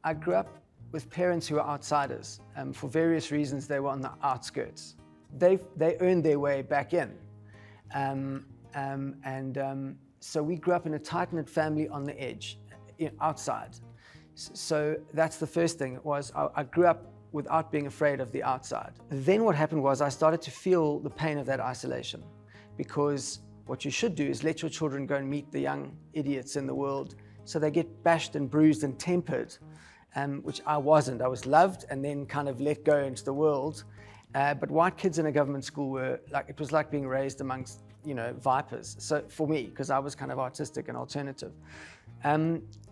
I grew up with parents who were outsiders. For various reasons, they were on the outskirts. They earned their way back in. So we grew up in a tight-knit family on the edge, outside. So that's the first thing, was I grew up without being afraid of the outside. Then what happened was I started to feel the pain of that isolation, because what you should do is let your children go and meet the young idiots in the world so they get bashed and bruised and tempered, which I wasn't. I was loved and then kind of let go into the world. But white kids in a government school were like, it was like being raised amongst, vipers. So for me, because I was kind of artistic and alternative.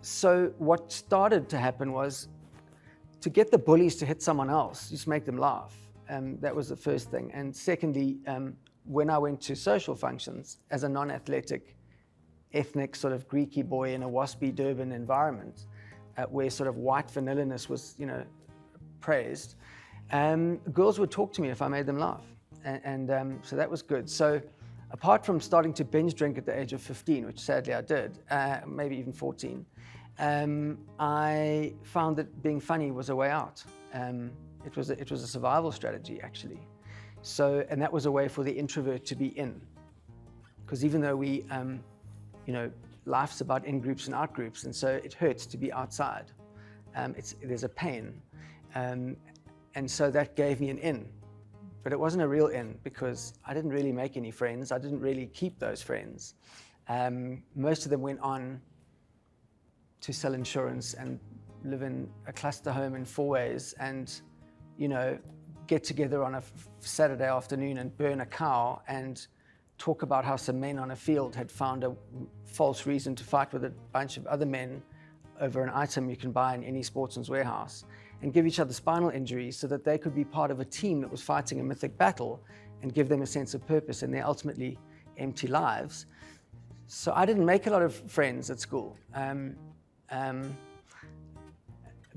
So what started to happen was to get the bullies to hit someone else, just make them laugh. That was the first thing. And secondly, when I went to social functions as a non-athletic, ethnic sort of Greeky boy in a waspy Durban environment, where sort of white vanilla-ness was, praised, girls would talk to me if I made them laugh. So that was good. So apart from starting to binge drink at the age of 15, which sadly I did, maybe even 14, I found that being funny was a way out. It was a survival strategy, actually. So, and that was a way for the introvert to be in. Because even though we, life's about in-groups and out-groups, and so it hurts to be outside. There's a pain. And so that gave me an in. But it wasn't a real in, because I didn't really make any friends. I didn't really keep those friends. Most of them went on to sell insurance and live in a cluster home in Fourways and, get together on a Saturday afternoon and burn a cow and talk about how some men on a field had found a false reason to fight with a bunch of other men over an item you can buy in any sportsman's warehouse, and give each other spinal injuries so that they could be part of a team that was fighting a mythic battle and give them a sense of purpose in their ultimately empty lives. So I didn't make a lot of friends at school.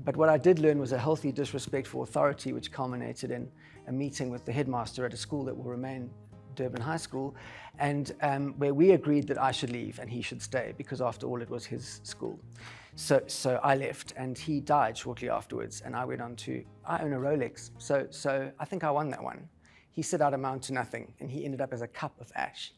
But what I did learn was a healthy disrespect for authority, which culminated in a meeting with the headmaster at a school that will remain Durban High School, and where we agreed that I should leave and he should stay, because after all, it was his school. So I left, and he died shortly afterwards, and I went on to, I own a Rolex, so I think I won that one. He set out amount to nothing, and he ended up as a cup of ash.